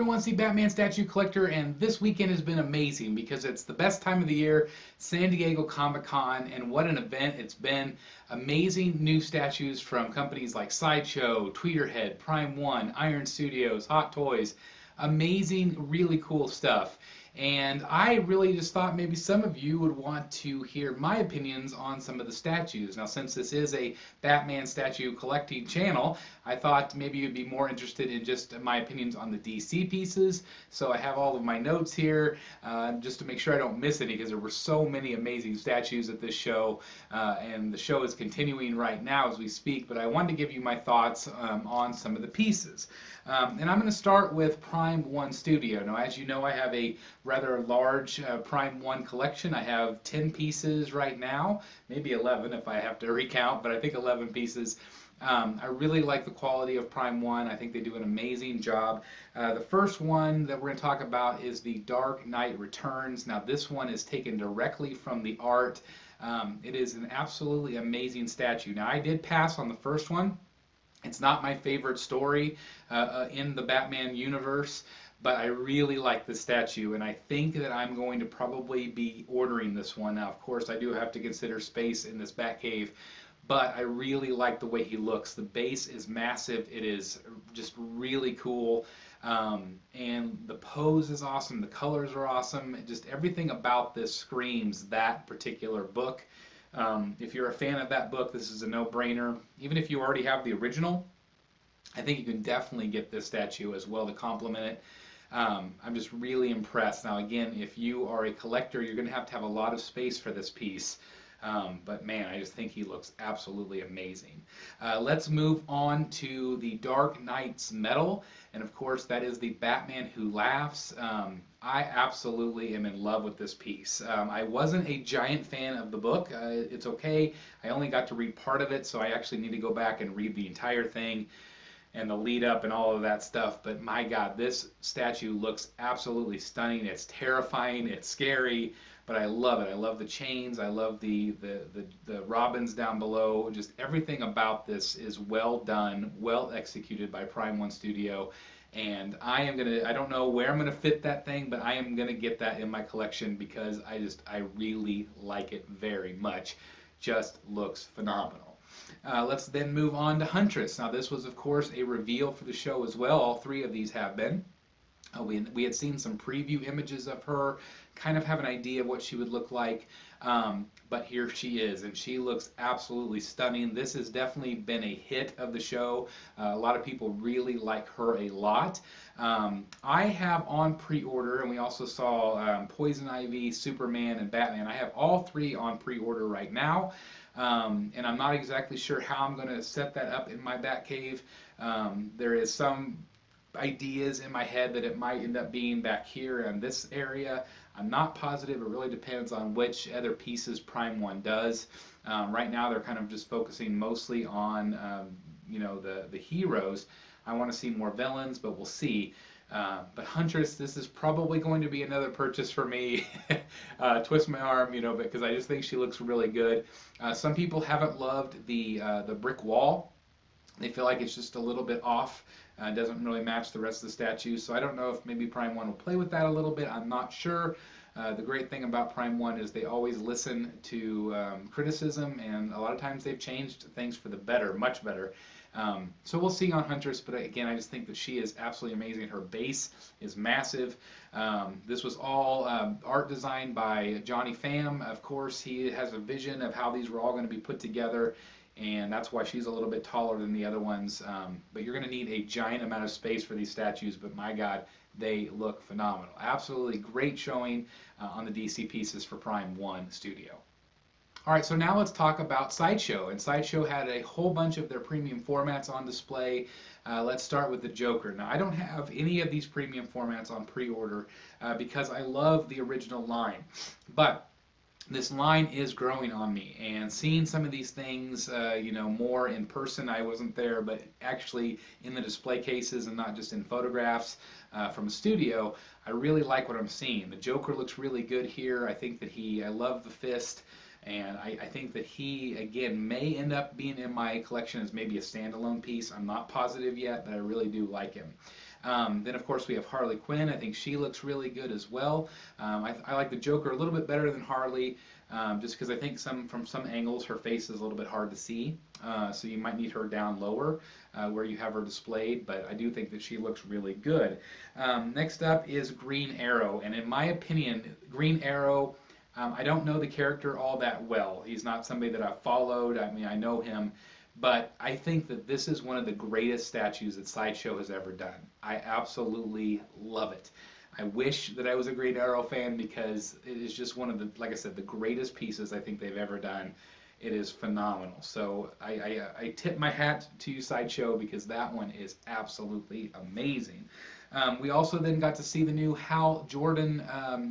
1C Batman statue collector, and this weekend has been amazing because it's the best time of the year, San Diego Comic-Con, and what an event it's been. Amazing new statues from companies like Sideshow, Tweeterhead, Prime One, Iron Studios, Hot Toys. Amazing, really cool stuff. And I really just thought maybe some of you would want to hear my opinions on some of the statues. Now, since this is a Batman statue collecting channel, I thought maybe you'd be more interested in just my opinions on the DC pieces. So I have all of my notes here just to make sure I don't miss any, because there were so many amazing statues at this show, and the show is continuing right now as we speak. But I wanted to give you my thoughts on some of the pieces. And I'm going to start with Prime One Studio. Now, as you know, I have a rather large Prime One collection. I have 10 pieces right now, maybe 11 if I have to recount, but I think 11 pieces. I really like the quality of Prime One. I think they do an amazing job. The first one that we're going to talk about is the Dark Knight Returns. Now, this one is taken directly from the art. It is an absolutely amazing statue. Now, I did pass on the first one. It's not my favorite story in the Batman universe, but I really like the statue, and I think that I'm going to probably be ordering this one. Now, of course, I do have to consider space in this Batcave, but I really like the way he looks. The base is massive. It is just really cool, and the pose is awesome. The colors are awesome. Just everything about this screams that particular book. If you're a fan of that book, this is a no-brainer. Even if you already have the original, I think you can definitely get this statue as well to complement it. I'm just really impressed. Now, again, if you are a collector, you're going to have a lot of space for this piece. But man, I just think he looks absolutely amazing. Let's move on to the Dark Knight's Metal, and of course that is the Batman Who Laughs. I absolutely am in love with this piece. I wasn't a giant fan of the book. It's okay. I only got to read part of it, so I actually need to go back and read the entire thing and the lead up and all of that stuff. But my God, this statue looks absolutely stunning. It's terrifying. It's scary. But I love it. I love the chains. I love the robins down below. Just everything about this is well done, well executed by Prime One Studio. And I don't know where I'm gonna fit that thing, but I am gonna get that in my collection because I really like it very much. Just looks phenomenal. Let's then move on to Huntress. Now, this was, of course, a reveal for the show as well. All three of these have been. We had seen some preview images of her, kind of have an idea of what she would look like, but here she is, and she looks absolutely stunning. This has definitely been a hit of the show. A lot of people really like her a lot. I have on pre-order, and we also saw Poison Ivy, Superman, and Batman. I have all three on pre-order right now. And I'm not exactly sure how I'm going to set that up in my Batcave. There is some ideas in my head that it might end up being back here in this area. I'm not positive. It really depends on which other pieces Prime One does. Right now they're kind of just focusing mostly on the heroes. I want to see more villains, but we'll see. But Huntress, this is probably going to be another purchase for me. Twist my arm, because I just think she looks really good. Some people haven't loved the brick wall. They feel like it's just a little bit off. Doesn't really match the rest of the statue. So I don't know if maybe Prime One will play with that a little bit. I'm not sure. The great thing about Prime One is they always listen to criticism, and a lot of times they've changed things for the better, much better. So we'll see on Huntress, but again, I just think that she is absolutely amazing. Her base is massive. This was all art designed by Johnny Pham. Of course, he has a vision of how these were all going to be put together, and that's why she's a little bit taller than the other ones. But you're going to need a giant amount of space for these statues, but my God, they look phenomenal. Absolutely great showing on the DC pieces for Prime One Studio. All right, so now let's talk about Sideshow. And Sideshow had a whole bunch of their premium formats on display. Let's start with the Joker. Now, I don't have any of these premium formats on pre-order because I love the original line. But this line is growing on me, and seeing some of these things, more in person. I wasn't there, but actually in the display cases and not just in photographs from a studio, I really like what I'm seeing. The Joker looks really good here. I think that I love the fist. And I think that he, again, may end up being in my collection as maybe a standalone piece. I'm not positive yet, but I really do like him. Then of course we have Harley Quinn. I think she looks really good as well. I like the Joker a little bit better than Harley, just because I think from some angles her face is a little bit hard to see. So you might need her down lower where you have her displayed, but I do think that she looks really good. Next up is Green Arrow, and in my opinion, Green Arrow, I don't know the character all that well. He's not somebody that I've followed. I mean, I know him, but I think that this is one of the greatest statues that Sideshow has ever done. I absolutely love it. I wish that I was a Green Arrow fan because it is just one of the, like I said, the greatest pieces I think they've ever done. It is phenomenal. So I tip my hat to you, Sideshow, because that one is absolutely amazing. We also then got to see the new Hal Jordan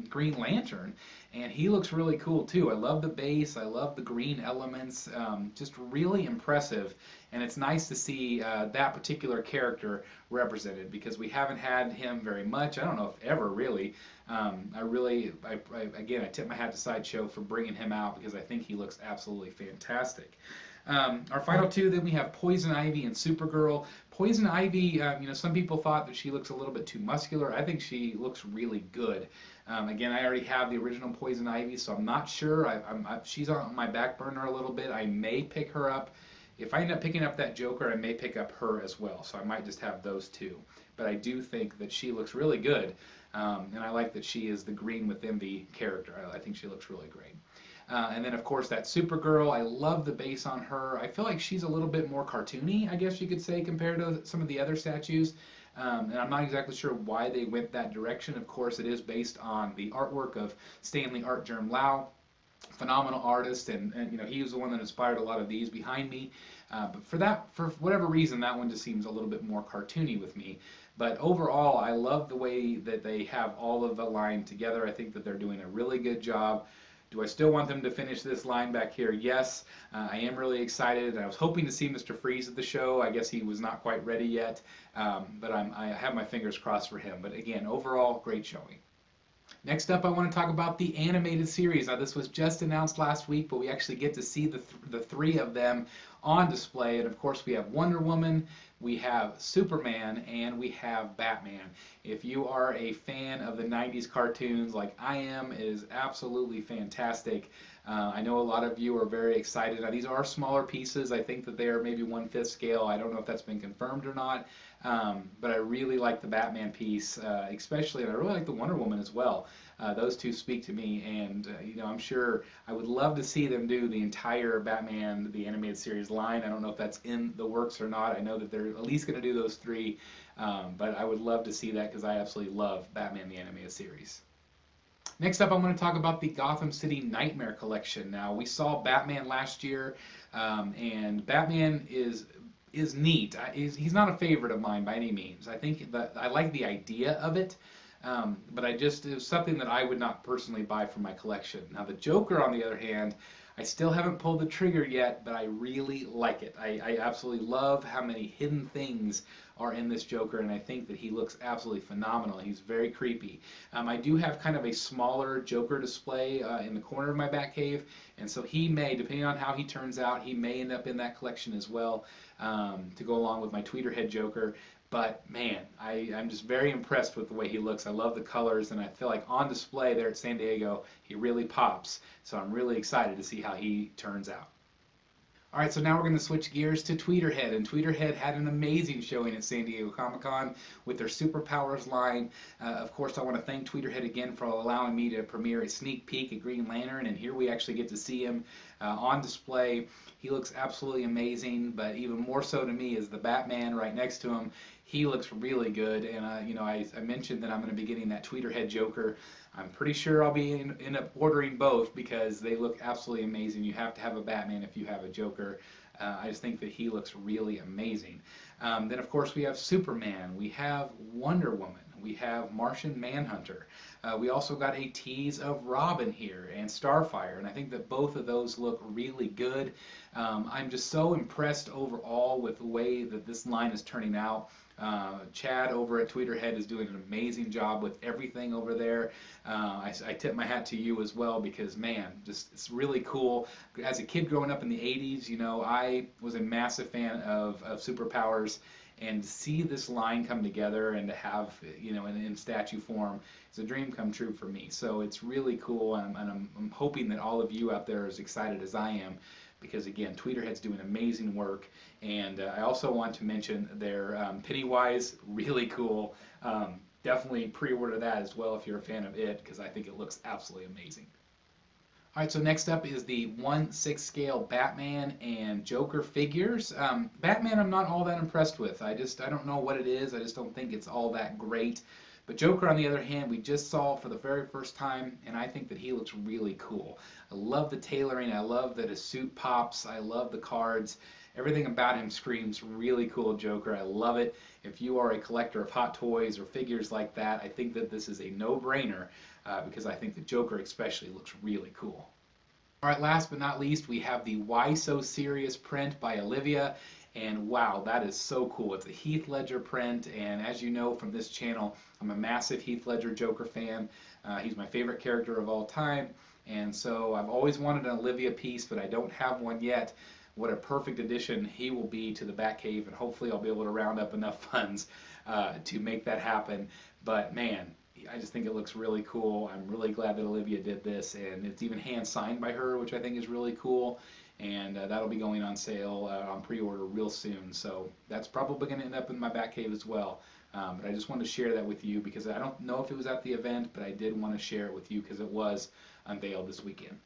Green Lantern, and he looks really cool too. I love the base, I love the green elements, just really impressive. And it's nice to see that particular character represented because we haven't had him very much. I don't know if ever really. Again, I tip my hat to Sideshow for bringing him out because I think he looks absolutely fantastic. Our final two, then we have Poison Ivy and Supergirl. Poison Ivy, some people thought that she looks a little bit too muscular. I think she looks really good. Again, I already have the original Poison Ivy, so I'm not sure. She's on my back burner a little bit. I may pick her up. If I end up picking up that Joker, I may pick up her as well. So I might just have those two. But I do think that she looks really good. And I like that she is the green within the character. I think she looks really great. And then, of course, that Supergirl. I love the base on her. I feel like she's a little bit more cartoony, I guess you could say, compared to some of the other statues. And I'm not exactly sure why they went that direction. Of course, it is based on the artwork of Stanley Art Germ Lau, phenomenal artist, and he was the one that inspired a lot of these behind me. But for whatever reason, that one just seems a little bit more cartoony with me. But overall, I love the way that they have all of the line together. I think that they're doing a really good job. Do I still want them to finish this line back here? Yes. I am really excited. I was hoping to see Mr. Freeze at the show. I guess he was not quite ready yet, but I have my fingers crossed for him. But again, overall, great showing. Next up, I want to talk about the animated series. Now, this was just announced last week, but we actually get to see the three of them on display. And of course, we have Wonder Woman, we have Superman, and we have Batman. If you are a fan of the 90s cartoons like I am, it is absolutely fantastic. I know a lot of you are very excited. Now, these are smaller pieces. I think that they are maybe 1/5 scale. I don't know if that's been confirmed or not. But I really like the Batman piece, especially, and I really like the Wonder Woman as well. Those two speak to me, and I'm sure I would love to see them do the entire Batman, the animated series line. I don't know if that's in the works or not. I know that they're at least going to do those three, but I would love to see that because I absolutely love Batman, the animated series. Next up, I'm going to talk about the Gotham City Nightmare Collection. Now, we saw Batman last year, and Batman is neat. He's not a favorite of mine by any means. I think that I like the idea of it, but it was something that I would not personally buy for my collection. Now, the Joker, on the other hand, I still haven't pulled the trigger yet, but I really like it. I absolutely love how many hidden things are in this Joker, and I think that he looks absolutely phenomenal. He's very creepy. I do have kind of a smaller Joker display in the corner of my back cave, and so he may, depending on how he turns out, he may end up in that collection as well to go along with my Tweeterhead Joker. But man, I'm just very impressed with the way he looks. I love the colors, and I feel like on display there at San Diego, he really pops. So I'm really excited to see how he turns out. All right, so now we're going to switch gears to Tweeterhead, and Tweeterhead had an amazing showing at San Diego Comic-Con with their Superpowers line. Of course, I want to thank Tweeterhead again for allowing me to premiere a sneak peek at Green Lantern, and here we actually get to see him on display. He looks absolutely amazing, but even more so to me is the Batman right next to him. He looks really good, and I mentioned that I'm going to be getting that Tweeterhead Joker. I'm pretty sure I'll be end up ordering both because they look absolutely amazing. You have to have a Batman if you have a Joker. I just think that he looks really amazing. Then, of course, we have Superman. We have Wonder Woman. We have Martian Manhunter. We also got a tease of Robin here and Starfire, and I think that both of those look really good. I'm just so impressed overall with the way that this line is turning out. Chad over at Tweeterhead is doing an amazing job with everything over there. I tip my hat to you as well because, man, just it's really cool. As a kid growing up in the 80s, I was a massive fan of Superpowers, and to see this line come together and to have, you know, in statue form, it's a dream come true for me. So it's really cool, and I'm hoping that all of you out there are as excited as I am, because again, Tweeterhead's doing amazing work. And I also want to mention their Pennywise, really cool. Definitely pre-order that as well if you're a fan of it, because I think it looks absolutely amazing. All right, so next up is the 1/6 scale Batman and Joker figures. Batman I'm not all that impressed with. I don't know what it is. I just don't think it's all that great. But Joker, on the other hand, we just saw for the very first time, and I think that he looks really cool. I love the tailoring. I love that his suit pops. I love the cards. Everything about him screams really cool Joker. I love it. If you are a collector of Hot Toys or figures like that, I think that this is a no-brainer, because I think the Joker especially looks really cool. All right, last but not least, we have the Why So Serious print by Olivia. And wow, that is so cool. It's a Heath Ledger print, and as you know from this channel, I'm a massive Heath Ledger Joker fan. He's my favorite character of all time, and so I've always wanted an Olivia piece, but I don't have one yet. What a perfect addition he will be to the Batcave, and hopefully I'll be able to round up enough funds to make that happen. But man, I just think it looks really cool. I'm really glad that Olivia did this, and it's even hand signed by her, which I think is really cool. And that'll be going on sale on pre-order real soon. So that's probably going to end up in my Batcave as well. But I just wanted to share that with you because I don't know if it was at the event, but I did want to share it with you because it was unveiled this weekend.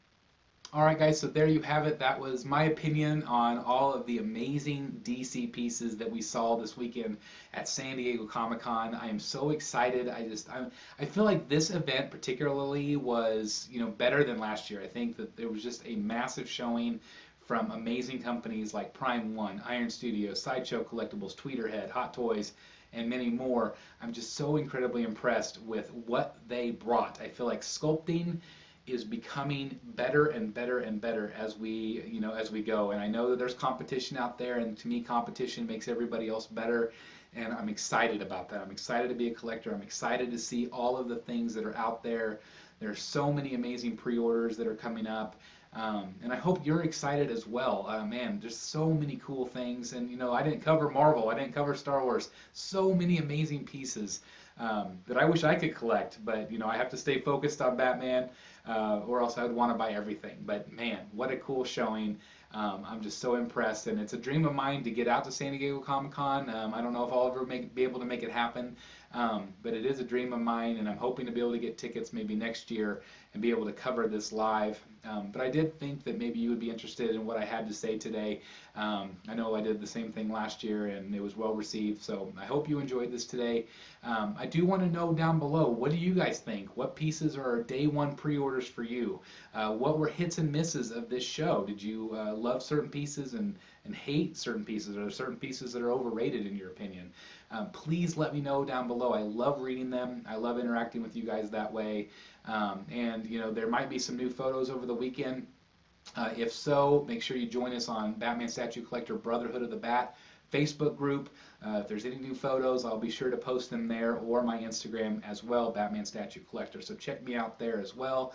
Alright guys, so there you have it. That was my opinion on all of the amazing DC pieces that we saw this weekend at San Diego Comic-Con. I am so excited. I feel like this event particularly was, you know, better than last year. I think that there was just a massive showing from amazing companies like Prime One, Iron Studios, Sideshow Collectibles, Tweeterhead, Hot Toys, and many more. I'm just so incredibly impressed with what they brought. I feel like sculpting is becoming better and better and better as we, you know, as we go. And I know that there's competition out there, and to me, competition makes everybody else better. And I'm excited about that. I'm excited to be a collector. I'm excited to see all of the things that are out there. There's so many amazing pre-orders that are coming up. And I hope you're excited as well. Man, there's so many cool things. And, you know, I didn't cover Marvel. I didn't cover Star Wars. So many amazing pieces that I wish I could collect. But, you know, I have to stay focused on Batman, or else I would want to buy everything. But, man, what a cool showing. I'm just so impressed. And it's a dream of mine to get out to San Diego Comic-Con. I don't know if I'll ever be able to make it happen. But it is a dream of mine, and I'm hoping to be able to get tickets maybe next year and be able to cover this live. But I did think that maybe you would be interested in what I had to say today. I know I did the same thing last year, and it was well received, so I hope you enjoyed this today. I do want to know down below, what do you guys think? What pieces are day one pre-orders for you? What were hits and misses of this show? Did you love certain pieces and hate certain pieces? Are there certain pieces that are overrated in your opinion? Please let me know down below. I love reading them. I love interacting with you guys that way. And you know, there might be some new photos over the weekend. If so, make sure you join us on Batman Statue Collector Brotherhood of the Bat Facebook group. If there's any new photos, I'll be sure to post them there, or my Instagram as well, Batman Statue Collector. So check me out there as well.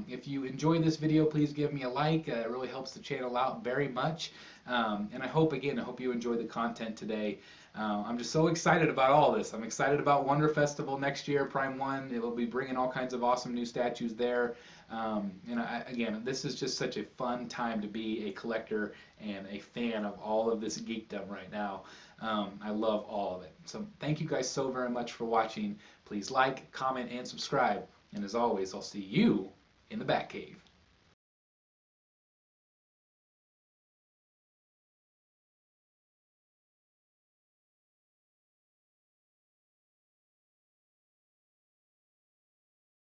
If you enjoyed this video, please give me a like. It really helps the channel out very much. And I hope you enjoyed the content today. I'm just so excited about all this. I'm excited about Wonder Festival next year, Prime One. It will be bringing all kinds of awesome new statues there. And again, this is just such a fun time to be a collector and a fan of all of this geekdom right now. I love all of it. So thank you guys so very much for watching. Please like, comment, and subscribe. And as always, I'll see you in the Batcave.